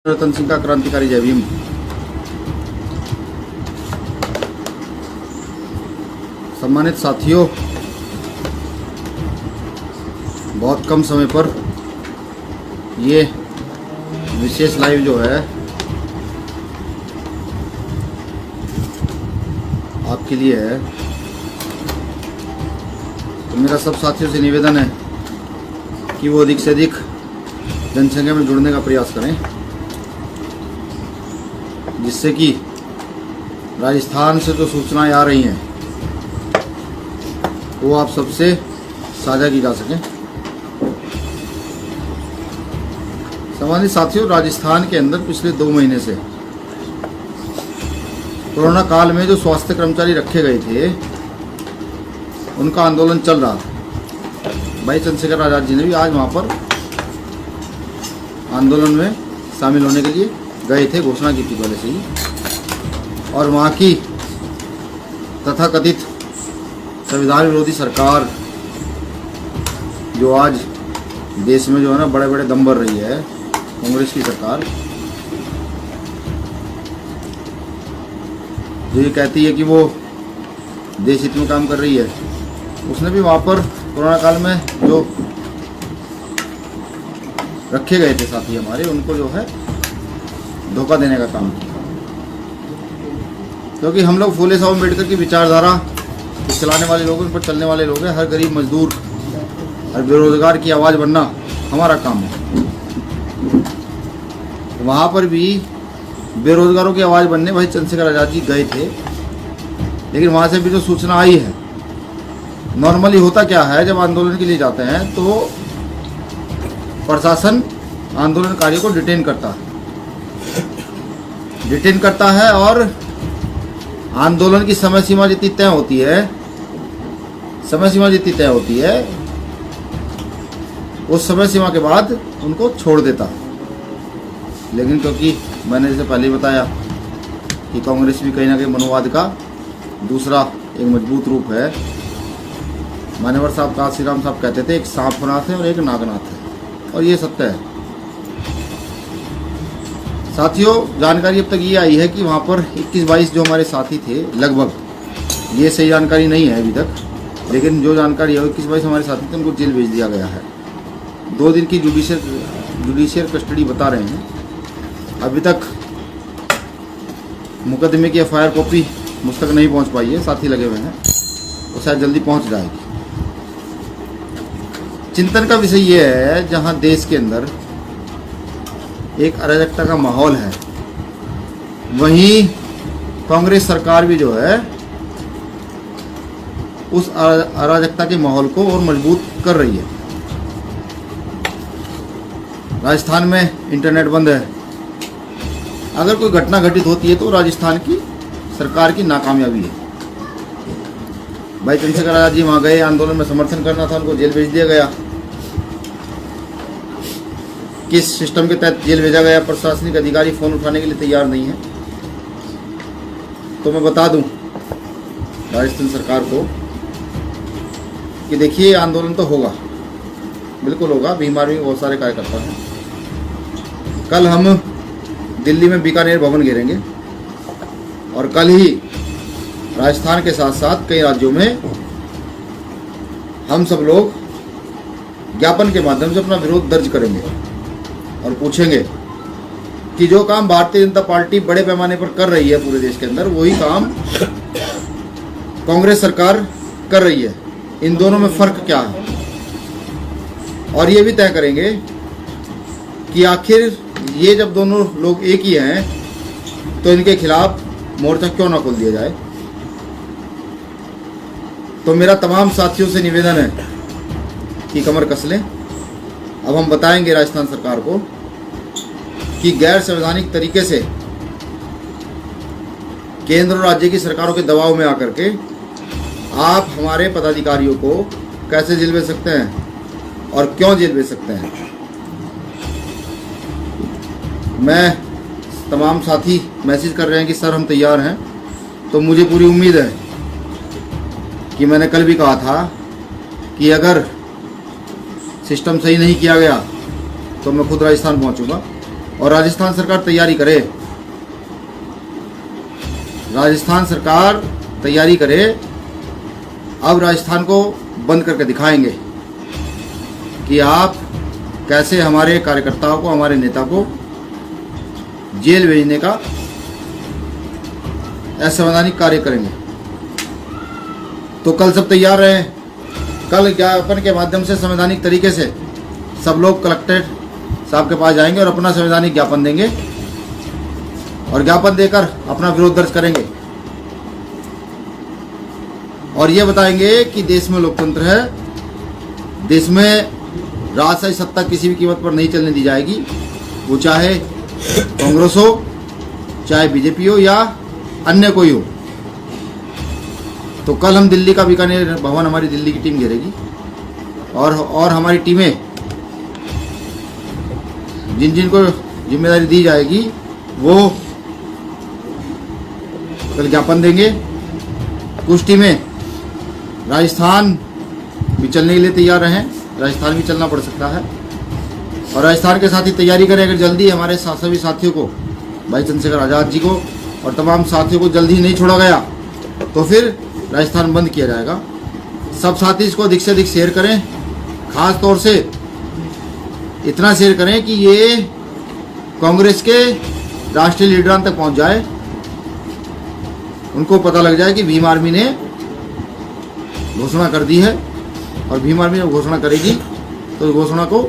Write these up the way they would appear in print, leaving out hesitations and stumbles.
रतन सिंह का क्रांतिकारी जय भीम। सम्मानित साथियों, बहुत कम समय पर ये विशेष लाइव जो है आपके लिए है, तो मेरा सब साथियों से निवेदन है कि वो अधिक से अधिक जनसंख्या में जुड़ने का प्रयास करें, जिससे कि राजस्थान से जो सूचनाएं आ रही हैं वो आप सबसे साझा की जा सकें। सम्मानित साथियों, राजस्थान के अंदर पिछले 2 महीने से कोरोना काल में जो स्वास्थ्य कर्मचारी रखे गए थे उनका आंदोलन चल रहा था। भाई चंद्रशेखर आज़ाद जी ने भी आज वहाँ पर आंदोलन में शामिल होने के लिए गए थे, घोषणा की थी पहले से ही। और वहाँ की तथाकथित संविधान विरोधी सरकार जो आज देश में जो है ना बड़े बड़े दम भर रही है, कांग्रेस की सरकार, जो ये कहती है कि वो देश हित में काम कर रही है, उसने भी वहाँ पर कोरोना काल में जो रखे गए थे साथी हमारे, उनको जो है धोखा देने का काम किया। क्योंकि हम लोग फूले साहब अम्बेडकर की विचारधारा को चलाने वाले लोग, उन पर चलने वाले लोग हैं। हर गरीब मजदूर, हर बेरोजगार की आवाज़ बनना हमारा काम है। वहाँ पर भी बेरोजगारों की आवाज़ बनने भाई चंद्रशेखर आज़ाद जी गए थे, लेकिन वहाँ से भी जो सूचना आई है, नॉर्मली होता क्या है, जब आंदोलन के लिए जाते हैं तो प्रशासन आंदोलनकारियों को डिटेन करता है और आंदोलन की समय सीमा जितनी तय होती है उस समय सीमा के बाद उनको छोड़ देता। लेकिन क्योंकि मैंने जैसे पहले ही बताया कि कांग्रेस भी कहीं ना कहीं मनोवाद का दूसरा एक मजबूत रूप है। मान्यवर साहब काशी राम साहब कहते थे, एक सांपनाथ है और एक नागनाथ है, और ये सत्य है। साथियों, जानकारी अब तक ये आई है कि वहाँ पर 21-22 जो हमारे साथी थे, लगभग, ये सही जानकारी नहीं है अभी तक, लेकिन जो जानकारी है 21-22 हमारे साथी थे, उनको जेल भेज दिया गया है। 2 दिन की जुडिशियल कस्टडी बता रहे हैं। अभी तक मुकदमे की FIR कॉपी मुझ तक नहीं पहुँच पाई है, साथी लगे हुए हैं, वो शायद जल्दी पहुँच जाएगी। चिंतन का विषय ये है, जहाँ देश के अंदर एक अराजकता का माहौल है, वहीं कांग्रेस सरकार भी जो है उस अराजकता के माहौल को और मजबूत कर रही है। राजस्थान में इंटरनेट बंद है। अगर कोई घटना घटित होती है तो राजस्थान की सरकार की नाकामयाबी है। भाई चंद्रशेखर आज़ाद जी वहाँ गए, आंदोलन में समर्थन करना था, उनको जेल भेज दिया गया। किस सिस्टम के तहत जेल भेजा गया? प्रशासनिक अधिकारी फ़ोन उठाने के लिए तैयार नहीं है। तो मैं बता दूं राजस्थान सरकार को कि देखिए, आंदोलन तो होगा, बिल्कुल होगा। भीम आर्मी में बहुत सारे कार्यकर्ता हैं। कल हम दिल्ली में बीकानेर भवन घेरेंगे और कल ही राजस्थान के साथ साथ कई राज्यों में हम सब लोग ज्ञापन के माध्यम से अपना विरोध दर्ज करेंगे और पूछेंगे कि जो काम भारतीय जनता पार्टी बड़े पैमाने पर कर रही है पूरे देश के अंदर, वही काम कांग्रेस सरकार कर रही है। इन दोनों में फर्क क्या है? और ये भी तय करेंगे कि आखिर ये जब दोनों लोग एक ही हैं तो इनके खिलाफ मोर्चा क्यों ना खोल दिया जाए। तो मेरा तमाम साथियों से निवेदन है कि कमर कस लें। अब हम बताएंगे राजस्थान सरकार को कि गैर संवैधानिक तरीके से केंद्र और राज्य की सरकारों के दबाव में आकर के आप हमारे पदाधिकारियों को कैसे जेल भेज सकते हैं और क्यों जेल भेज सकते हैं। मैं तमाम साथी मैसेज कर रहे हैं कि सर हम तैयार हैं, तो मुझे पूरी उम्मीद है कि मैंने कल भी कहा था कि अगर सिस्टम सही नहीं किया गया तो मैं खुद राजस्थान पहुंचूंगा और राजस्थान सरकार तैयारी करे, राजस्थान सरकार तैयारी करे। अब राजस्थान को बंद करके दिखाएंगे कि आप कैसे हमारे कार्यकर्ताओं को, हमारे नेता को जेल भेजने का असंवैधानिक कार्य करेंगे। तो कल सब तैयार रहे। कल ज्ञापन के माध्यम से संवैधानिक तरीके से सब लोग कलेक्टर साहब के पास जाएंगे और अपना संवैधानिक ज्ञापन देंगे और ज्ञापन देकर अपना विरोध दर्ज करेंगे और ये बताएंगे कि देश में लोकतंत्र है, देश में राजशाही सत्ता किसी भी कीमत पर नहीं चलने दी जाएगी, वो चाहे कांग्रेस हो, चाहे बीजेपी हो या अन्य कोई हो। तो कल हम दिल्ली का बीकानेर भवन, हमारी दिल्ली की टीम घेरेगी और हमारी टीमें जिन जिन को जिम्मेदारी दी जाएगी वो कल ज्ञापन देंगे। कुछ टीमें राजस्थान भी चलने के लिए तैयार हैं, राजस्थान भी चलना पड़ सकता है और राजस्थान के साथ ही तैयारी करें। अगर जल्दी हमारे सभी साथियों को, भाई चंद्रशेखर आज़ाद जी को और तमाम साथियों को जल्दी नहीं छोड़ा गया तो फिर राजस्थान बंद किया जाएगा। सब साथी इसको अधिक से अधिक शेयर करें, खास तौर से इतना शेयर करें कि ये कांग्रेस के राष्ट्रीय लीडरान तक पहुंच जाए, उनको पता लग जाए कि भीम आर्मी ने घोषणा कर दी है और भीम आर्मी जब घोषणा करेगी तो घोषणा को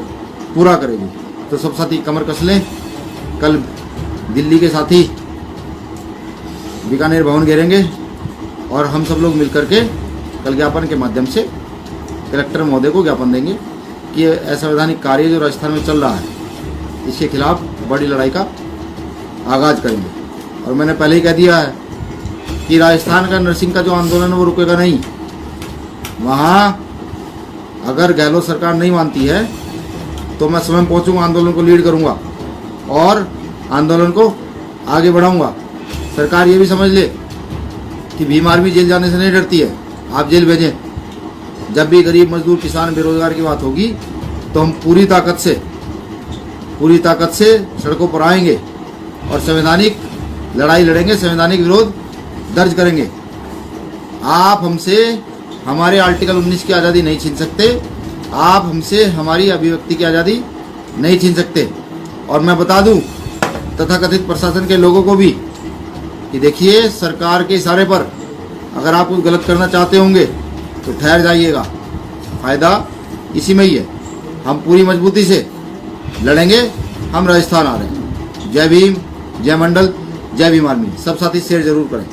पूरा करेगी। तो सब साथी कमर कस लें। कल दिल्ली के साथी बीकानेर भवन घेरेंगे और हम सब लोग मिलकर के कल ज्ञापन के माध्यम से कलेक्टर महोदय को ज्ञापन देंगे कि असंवैधानिक कार्य जो राजस्थान में चल रहा है इसके खिलाफ बड़ी लड़ाई का आगाज करेंगे। और मैंने पहले ही कह दिया है कि राजस्थान का नर्सिंग का जो आंदोलन है वो रुकेगा नहीं। वहाँ अगर गहलोत सरकार नहीं मानती है तो मैं स्वयं पहुँचूँगा, आंदोलन को लीड करूँगा और आंदोलन को आगे बढ़ाऊँगा। सरकार ये भी समझ ले कि भीम आर्मी जेल जाने से नहीं डरती है, आप जेल भेजें। जब भी गरीब, मजदूर, किसान, बेरोजगार की बात होगी तो हम पूरी ताकत से सड़कों पर आएंगे और संवैधानिक लड़ाई लड़ेंगे, संवैधानिक विरोध दर्ज करेंगे। आप हमसे हमारे आर्टिकल 19 की आज़ादी नहीं छीन सकते, आप हमसे हमारी अभिव्यक्ति की आज़ादी नहीं छीन सकते। और मैं बता दूं तथाकथित प्रशासन के लोगों को भी कि देखिए, सरकार के इशारे पर अगर आप कुछ गलत करना चाहते होंगे तो ठहर जाइएगा, फ़ायदा इसी में ही है। हम पूरी मजबूती से लड़ेंगे, हम राजस्थान आ रहे हैं। जय भीम, जय मंडल, जय भीम आर्मी। सब साथी शेयर जरूर करें।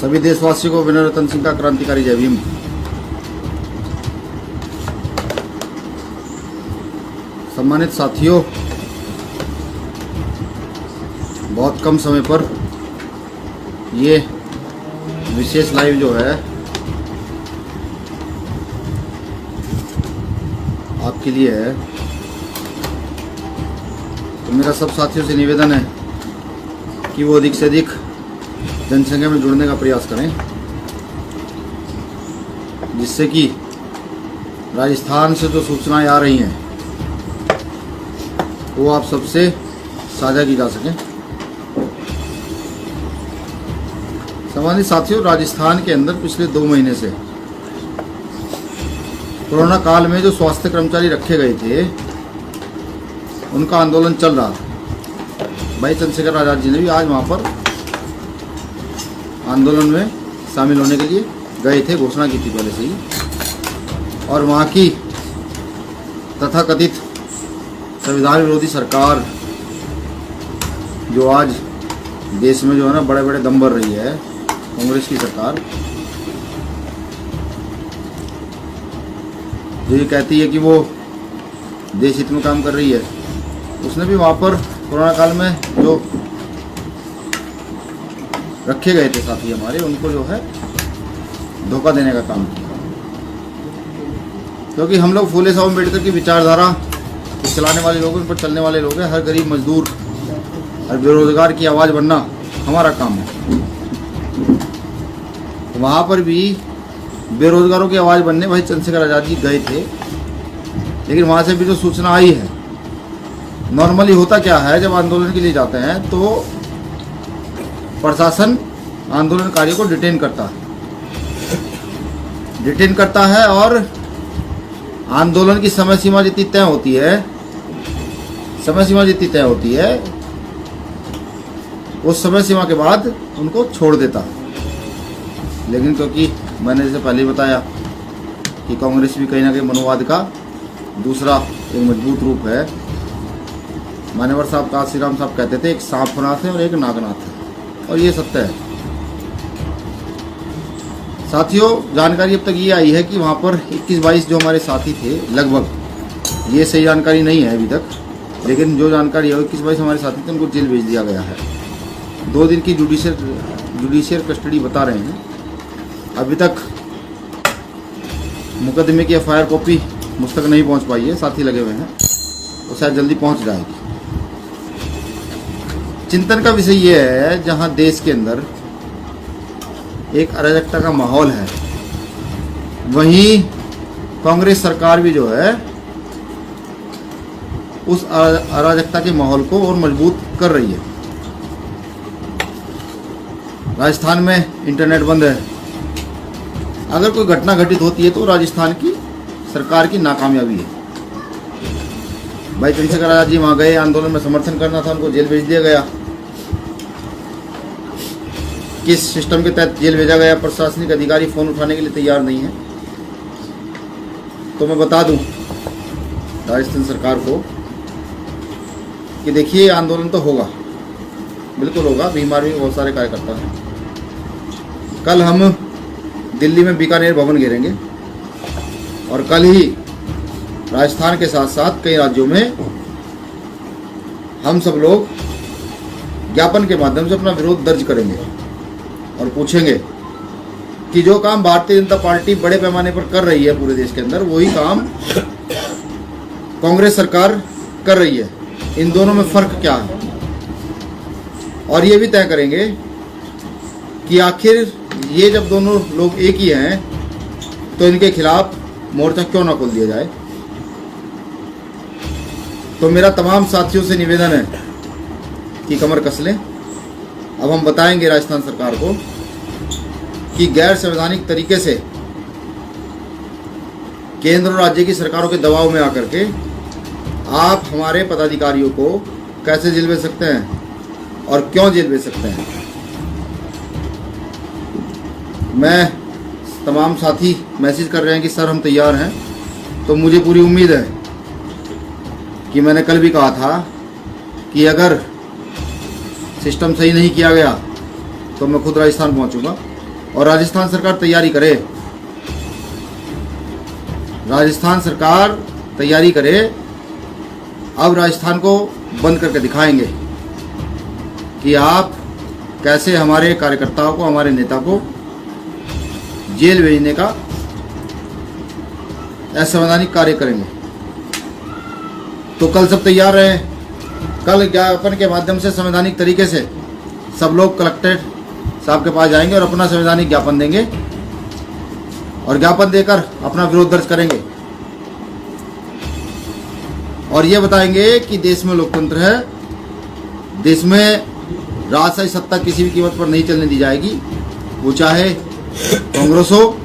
सभी देशवासियों को विनय रतन सिंह का क्रांतिकारी जय भीम। सम्मानित साथियों, बहुत कम समय पर ये विशेष लाइव जो है आपके लिए है, तो मेरा सब साथियों से निवेदन है कि वो अधिक से अधिक जनसंख्या में जुड़ने का प्रयास करें, जिससे कि राजस्थान से जो सूचनाएं आ रही हैं वो आप सबसे साझा की जा सकें। सम्मानित साथियों, राजस्थान के अंदर पिछले 2 महीने से कोरोना काल में जो स्वास्थ्य कर्मचारी रखे गए थे उनका आंदोलन चल रहा था। भाई चंद्रशेखर आज़ाद जी ने भी आज वहाँ पर आंदोलन में शामिल होने के लिए गए थे, घोषणा की थी पहले से ही। और वहाँ की तथाकथित संविधान विरोधी सरकार जो आज देश में जो है ना बड़े बड़े दम भर रही है, कांग्रेस की सरकार, जो ये कहती है कि वो देश हित में काम कर रही है, उसने भी वहाँ पर कोरोना काल में जो रखे गए थे साथी हमारे, उनको जो है धोखा देने का काम किया। क्योंकि हम लोग फूले साहब अम्बेडकर की विचारधारा को चलाने वाले लोग, उन पर चलने वाले लोग हैं। हर गरीब, मजदूर और बेरोजगार की आवाज़ बनना हमारा काम है। वहाँ पर भी बेरोजगारों की आवाज़ बनने भाई चंद्रशेखर आज़ाद जी गए थे लेकिन वहाँ से भी जो सूचना आई है, नॉर्मली होता क्या है, जब आंदोलन के लिए जाते हैं तो प्रशासन आंदोलनकारियों को डिटेन करता है और आंदोलन की समय सीमा जितनी तय होती है उस समय सीमा के बाद उनको छोड़ देता है। लेकिन क्योंकि मैंने जैसे पहले ही बताया कि कांग्रेस भी कहीं ना कहीं मनोवाद का दूसरा एक मजबूत रूप है। मान्यवर साहब काशी राम साहब कहते थे, एक सांपनाथ है और एक नागनाथ है, और ये सत्य है। साथियों, जानकारी अब तक ये आई है कि वहाँ पर 21-22 जो हमारे साथी थे, लगभग, ये सही जानकारी नहीं है अभी तक, लेकिन जो जानकारी है 21-22 हमारे साथी थे, उनको जेल भेज दिया गया है। 2 दिन की जुडिशियल कस्टडी बता रहे हैं। अभी तक मुकदमे की FIR कॉपी मुझ तक नहीं पहुँच पाई है, साथी लगे हुए हैं, तो शायद जल्दी पहुँच जाएगी। चिंतन का विषय ये है, जहाँ देश के अंदर एक अराजकता का माहौल है, वहीं कांग्रेस सरकार भी जो है उस अराजकता के माहौल को और मजबूत कर रही है। राजस्थान में इंटरनेट बंद है। अगर कोई घटना घटित होती है तो राजस्थान की सरकार की नाकामयाबी है। भाई चंद्रशेखर आजाद जी वहाँ गए, आंदोलन में समर्थन करना था, उनको जेल भेज दिया गया। किस सिस्टम के तहत जेल भेजा गया? प्रशासनिक अधिकारी फ़ोन उठाने के लिए तैयार नहीं है। तो मैं बता दूं राजस्थान सरकार को कि देखिए, आंदोलन तो होगा, बिल्कुल होगा। भीम आर्मी में बहुत सारे कार्यकर्ता हैं। कल हम दिल्ली में बीकानेर भवन घेरेंगे और कल ही राजस्थान के साथ साथ कई राज्यों में हम सब लोग ज्ञापन के माध्यम से अपना विरोध दर्ज करेंगे और पूछेंगे कि जो काम भारतीय जनता पार्टी बड़े पैमाने पर कर रही है पूरे देश के अंदर, वही काम कांग्रेस सरकार कर रही है। इन दोनों में फर्क क्या है? और ये भी तय करेंगे कि आखिर ये जब दोनों लोग एक ही हैं तो इनके खिलाफ मोर्चा क्यों ना खोल दिया जाए। तो मेरा तमाम साथियों से निवेदन है कि कमर कस लें। अब हम बताएंगे राजस्थान सरकार को कि गैर संवैधानिक तरीके से केंद्र और राज्य की सरकारों के दबाव में आकर के आप हमारे पदाधिकारियों को कैसे जेल भेज सकते हैं और क्यों जेल भेज सकते हैं। मैं तमाम साथी मैसेज कर रहे हैं कि सर हम तैयार हैं, तो मुझे पूरी उम्मीद है कि मैंने कल भी कहा था कि अगर सिस्टम सही नहीं किया गया तो मैं खुद राजस्थान पहुंचूंगा और राजस्थान सरकार तैयारी करे। राजस्थान सरकार तैयारी करे। अब राजस्थान को बंद करके दिखाएंगे कि आप कैसे हमारे कार्यकर्ताओं को, हमारे नेता को जेल भेजने का असंवैधानिक कार्य करेंगे। तो कल सब तैयार रहे। कल ज्ञापन के माध्यम से संवैधानिक तरीके से सब लोग कलेक्टर साहब के पास जाएंगे और अपना संवैधानिक ज्ञापन देंगे और ज्ञापन देकर अपना विरोध दर्ज करेंगे और ये बताएंगे कि देश में लोकतंत्र है, देश में राजशाही सत्ता किसी भी कीमत पर नहीं चलने दी जाएगी, वो चाहे कांग्रेस हो,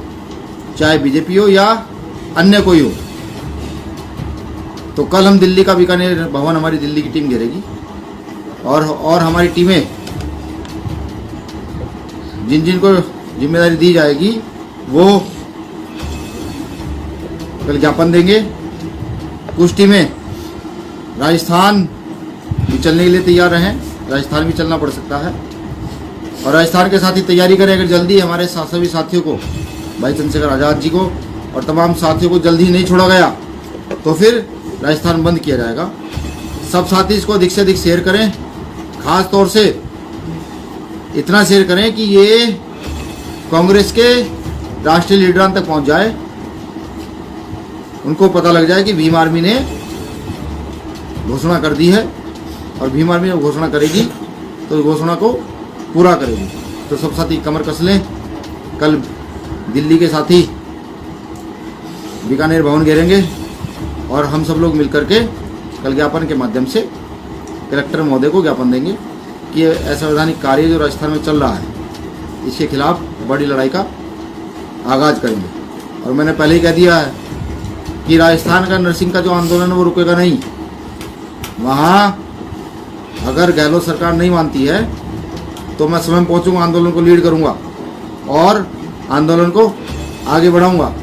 चाहे बीजेपी हो या अन्य कोई हो। तो कल हम दिल्ली का बीकानेर भवन, हमारी दिल्ली की टीम घेरेगी और हमारी टीमें जिन जिन को जिम्मेदारी दी जाएगी वो कल ज्ञापन देंगे। कुछ टीमें राजस्थान भी चलने के लिए तैयार रहें, राजस्थान भी चलना पड़ सकता है और राजस्थान के साथ ही तैयारी करें। अगर जल्दी हमारे सभी साथियों को, भाई चंद्रशेखर आज़ाद जी को और तमाम साथियों को जल्दी नहीं छोड़ा गया तो फिर राजस्थान बंद किया जाएगा। सब साथी इसको अधिक से अधिक शेयर करें, खास तौर से इतना शेयर करें कि ये कांग्रेस के राष्ट्रीय लीडरान तक पहुंच जाए, उनको पता लग जाए कि भीम आर्मी ने घोषणा कर दी है और भीम आर्मी जब घोषणा करेगी तो उस घोषणा को पूरा करेगी। तो सब साथी कमर कस लें। कल दिल्ली के साथी बीकानेर भवन घेरेंगे और हम सब लोग मिलकर के कल ज्ञापन के माध्यम से कलेक्टर महोदय को ज्ञापन देंगे कि असंवैधानिक कार्य जो राजस्थान में चल रहा है इसके खिलाफ बड़ी लड़ाई का आगाज करेंगे। और मैंने पहले ही कह दिया है कि राजस्थान का नर्सिंग का जो आंदोलन है वो रुकेगा नहीं। वहाँ अगर गहलोत सरकार नहीं मानती है तो मैं स्वयं पहुँचूँगा, आंदोलन को लीड करूँगा और आंदोलन को आगे बढ़ाऊँगा।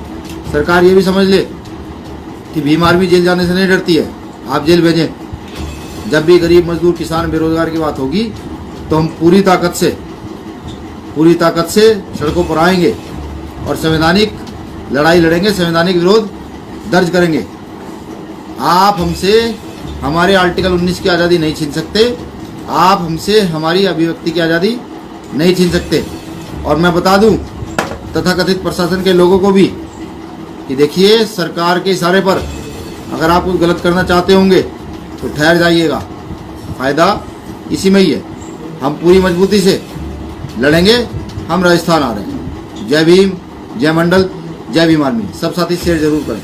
सरकार ये भी समझ ले कि भीम आर्मी जेल जाने से नहीं डरती है, आप जेल भेजें। जब भी गरीब मजदूर किसान बेरोजगार की बात होगी तो हम पूरी ताकत से सड़कों पर आएंगे और संवैधानिक लड़ाई लड़ेंगे, संवैधानिक विरोध दर्ज करेंगे। आप हमसे हमारे आर्टिकल 19 की आज़ादी नहीं छीन सकते, आप हमसे हमारी अभिव्यक्ति की आज़ादी नहीं छीन सकते। और मैं बता दूं तथाकथित प्रशासन के लोगों को भी कि देखिए, सरकार के इशारे पर अगर आप कुछ गलत करना चाहते होंगे तो ठहर जाइएगा, फ़ायदा इसी में ही है। हम पूरी मजबूती से लड़ेंगे, हम राजस्थान आ रहे हैं। जय भीम, जय मंडल, जय भीम आर्मी। सब साथी शेयर जरूर करें।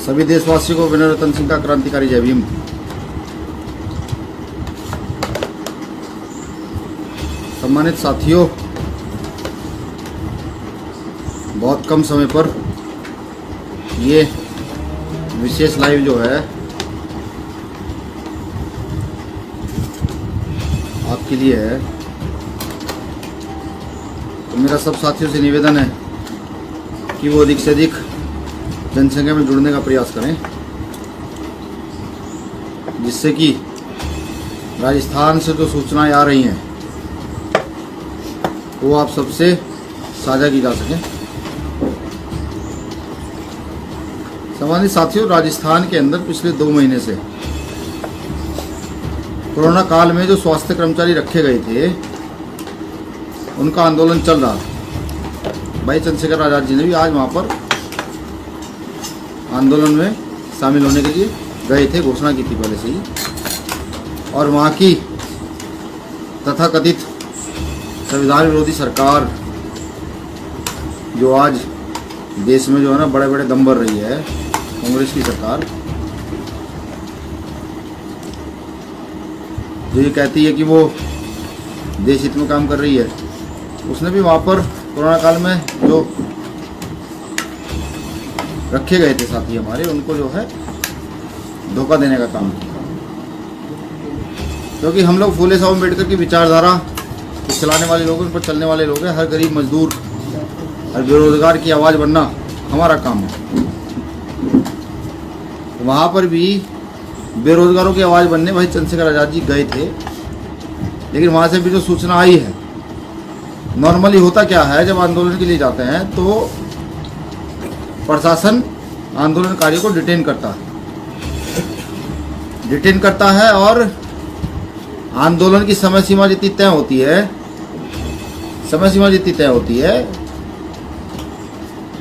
सभी देशवासियों को विनय रतन सिंह का क्रांतिकारी जय भीम। सम्मानित साथियों, बहुत कम समय पर ये विशेष लाइव जो है आपके लिए है। तो मेरा सब साथियों से निवेदन है कि वो अधिक से अधिक जनसंख्या में जुड़ने का प्रयास करें, जिससे कि राजस्थान से जो सूचनाएं आ रही हैं वो आप सबसे साझा की जा सकें। सम्मानित साथियों, राजस्थान के अंदर पिछले 2 महीने से कोरोना काल में जो स्वास्थ्य कर्मचारी रखे गए थे उनका आंदोलन चल रहा था। भाई चंद्रशेखर आज़ाद जी ने भी आज वहाँ पर आंदोलन में शामिल होने के लिए गए थे, घोषणा की थी पहले से ही। और वहाँ की तथाकथित संविधान विरोधी सरकार जो आज देश में जो है ना बड़े बड़े दम भर रही है, कांग्रेस की सरकार जो ये कहती है कि वो देश हित में काम कर रही है, उसने भी वहाँ पर कोरोना काल में जो रखे गए थे साथी हमारे, उनको जो है धोखा देने का काम किया। क्योंकि हम लोग फूले साहब अम्बेडकर की विचारधारा चलाने वाले लोग, उन पर चलने वाले लोग हैं। हर गरीब मजदूर, हर बेरोजगार की आवाज़ बनना हमारा काम है। वहाँ पर भी बेरोजगारों की आवाज़ बनने भाई चंद्रशेखर आज़ाद जी गए थे, लेकिन वहाँ से भी जो सूचना आई है, नॉर्मली होता क्या है, जब आंदोलन के लिए जाते हैं तो प्रशासन आंदोलनकारियों को डिटेन करता है और आंदोलन की समय सीमा जितनी तय होती है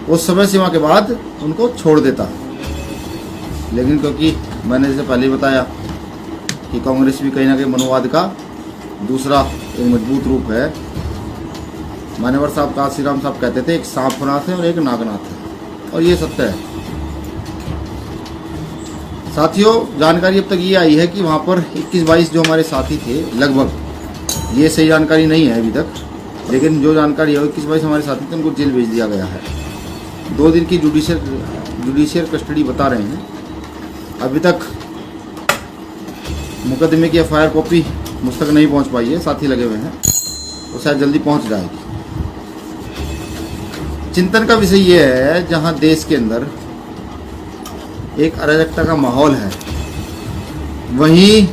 उस समय सीमा के बाद उनको छोड़ देता है। लेकिन क्योंकि मैंने जैसे पहले ही बताया कि कांग्रेस भी कहीं ना कहीं मनोवाद का दूसरा एक मजबूत रूप है। मान्यवर साहब काशी राम साहब कहते थे एक सांपनाथ है और एक नागनाथ है, और ये सत्य है। साथियों, जानकारी अब तक ये आई है कि वहाँ पर 21-22 जो हमारे साथी थे, लगभग, ये सही जानकारी नहीं है अभी तक, लेकिन जो जानकारी है 21-22 हमारे साथी थे, उनको जेल भेज दिया गया है। 2 दिन की जुडिशियल कस्टडी बता रहे हैं। अभी तक मुकदमे की FIR कॉपी मुझ तक नहीं पहुँच पाई है, साथी लगे हुए हैं, तो शायद जल्दी पहुँच जाएगी। चिंतन का विषय ये है, जहाँ देश के अंदर एक अराजकता का माहौल है, वहीं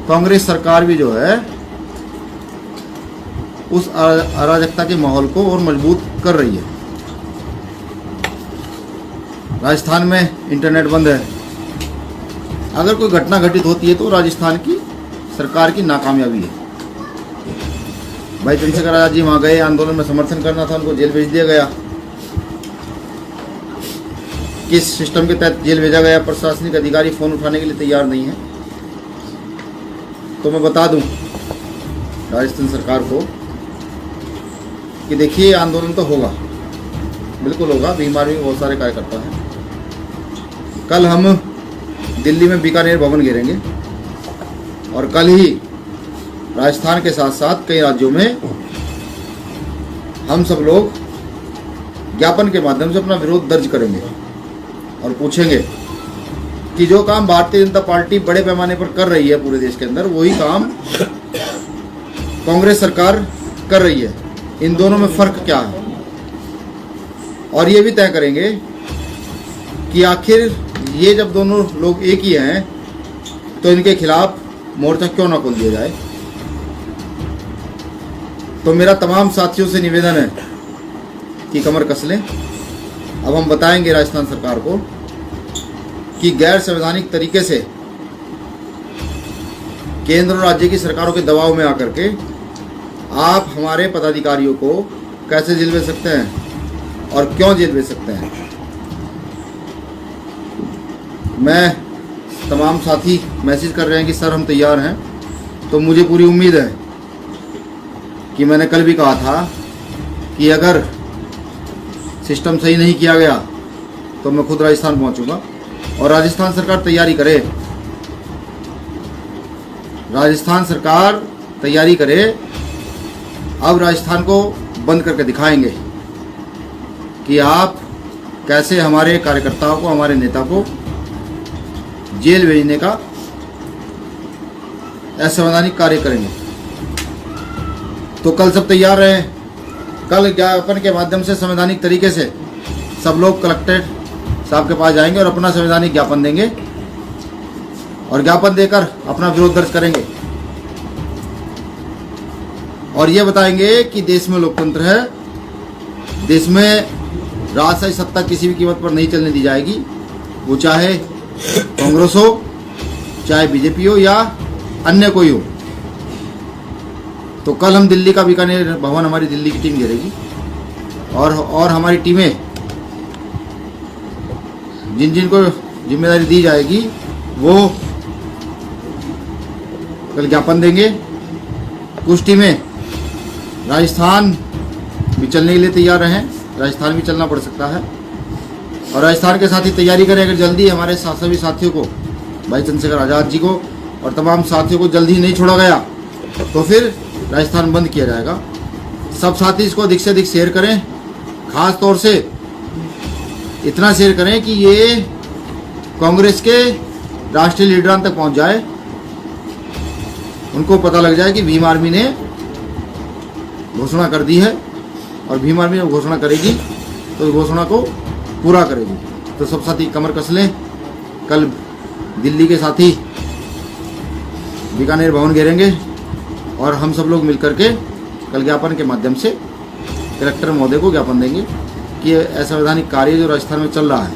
कांग्रेस सरकार भी जो है उस अराजकता के माहौल को और मजबूत कर रही है। राजस्थान में इंटरनेट बंद है। अगर कोई घटना घटित होती है तो राजस्थान की सरकार की नाकामयाबी है। भाई चंद्रशेखर आज़ाद जी वहाँ गए, आंदोलन में समर्थन करना था, उनको जेल भेज दिया गया। किस सिस्टम के तहत जेल भेजा गया, प्रशासनिक अधिकारी फ़ोन उठाने के लिए तैयार नहीं है। तो मैं बता दूं राजस्थान सरकार को कि देखिए, आंदोलन तो होगा, बिल्कुल होगा, भीम आर्मी में बहुत सारे कार्यकर्ता हैं। कल हम दिल्ली में बीकानेर भवन घेरेंगे और कल ही राजस्थान के साथ साथ कई राज्यों में हम सब लोग ज्ञापन के माध्यम से अपना विरोध दर्ज करेंगे और पूछेंगे कि जो काम भारतीय जनता पार्टी बड़े पैमाने पर कर रही है पूरे देश के अंदर, वही काम कांग्रेस सरकार कर रही है। इन दोनों में फर्क क्या है, और ये भी तय करेंगे कि आखिर ये जब दोनों लोग एक ही हैं तो इनके खिलाफ मोर्चा क्यों ना खोल दिया जाए। तो मेरा तमाम साथियों से निवेदन है कि कमर कस लें। अब हम बताएंगे राजस्थान सरकार को कि गैर संवैधानिक तरीके से केंद्र और राज्य की सरकारों के दबाव में आकर के आप हमारे पदाधिकारियों को कैसे जेल भेज सकते हैं और क्यों जेल भेज सकते हैं। मैं तमाम साथी मैसेज कर रहे हैं कि सर हम तैयार हैं, तो मुझे पूरी उम्मीद है कि मैंने कल भी कहा था कि अगर सिस्टम सही नहीं किया गया तो मैं खुद राजस्थान पहुंचूंगा और राजस्थान सरकार तैयारी करे। राजस्थान सरकार तैयारी करे। अब राजस्थान को बंद करके दिखाएंगे कि आप कैसे हमारे कार्यकर्ताओं को, हमारे नेता को जेल भेजने का असंवैधानिक कार्य करेंगे। तो कल सब तैयार रहें। कल ज्ञापन के माध्यम से संवैधानिक तरीके से सब लोग कलेक्टर साहब के पास जाएंगे और अपना संवैधानिक ज्ञापन देंगे और ज्ञापन देकर अपना विरोध दर्ज करेंगे और ये बताएंगे कि देश में लोकतंत्र है, देश में राजशाही सत्ता किसी भी कीमत पर नहीं चलने दी जाएगी, वो चाहे कांग्रेस हो, चाहे बीजेपी हो या अन्य कोई हो। तो कल हम दिल्ली का बीकानेर भवन, हमारी दिल्ली की टीम घेरेगी और हमारी टीमें जिन जिन को जिम्मेदारी दी जाएगी वो कल ज्ञापन देंगे। कुछ टीमें राजस्थान भी चलने के लिए तैयार रहें, राजस्थान भी चलना पड़ सकता है और राजस्थान के साथ ही तैयारी करें। अगर जल्दी हमारे सभी साथियों को, भाई चंद्रशेखर आज़ाद जी को और तमाम साथियों को जल्दी नहीं छोड़ा गया तो फिर राजस्थान बंद किया जाएगा। सब साथी इसको अधिक से अधिक शेयर करें, खास तौर से इतना शेयर करें कि ये कांग्रेस के राष्ट्रीय लीडरान तक पहुंच जाए, उनको पता लग जाए कि भीम आर्मी ने घोषणा कर दी है और भीम आर्मी जब घोषणा करेगी तो इस घोषणा को पूरा करेगी। तो सब साथी कमर कस लें। कल दिल्ली के साथी बीकानेर भवन घेरेंगे और हम सब लोग मिलकर के कल ज्ञापन के माध्यम से कलेक्टर महोदय को ज्ञापन देंगे कि ये असंवैधानिक कार्य जो राजस्थान में चल रहा है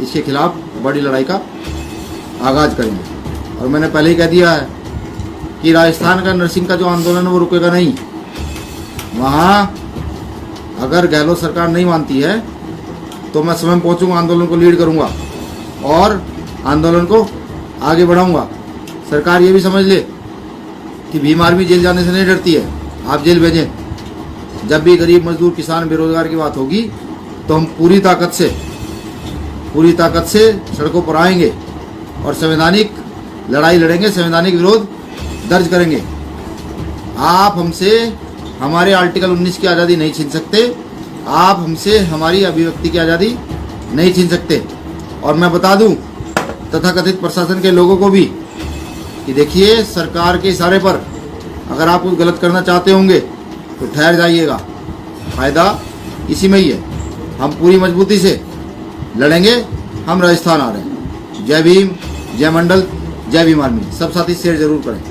इसके खिलाफ बड़ी लड़ाई का आगाज करेंगे। और मैंने पहले ही कह दिया है कि राजस्थान का नर्सिंग का जो आंदोलन है वो रुकेगा नहीं। वहाँ अगर गहलोत सरकार नहीं मानती है तो मैं स्वयं पहुँचूँगा, आंदोलन को लीड करूँगा और आंदोलन को आगे बढ़ाऊँगा। सरकार ये भी समझ ले कि भीम आर्मी जेल जाने से नहीं डरती है, आप जेल भेजें। जब भी गरीब मजदूर किसान बेरोजगार की बात होगी तो हम पूरी ताकत से सड़कों पर आएंगे और संवैधानिक लड़ाई लड़ेंगे, संवैधानिक विरोध दर्ज करेंगे। आप हमसे हमारे आर्टिकल 19 की आज़ादी नहीं छीन सकते, आप हमसे हमारी अभिव्यक्ति की आज़ादी नहीं छीन सकते। और मैं बता दूं तथाकथित प्रशासन के लोगों को भी कि देखिए, सरकार के इशारे पर अगर आप कुछ गलत करना चाहते होंगे तो ठहर जाइएगा, फ़ायदा इसी में ही है। हम पूरी मजबूती से लड़ेंगे, हम राजस्थान आ रहे हैं। जय भीम, जय मंडल, जय भीम आर्मी। सब साथी शेयर जरूर करें।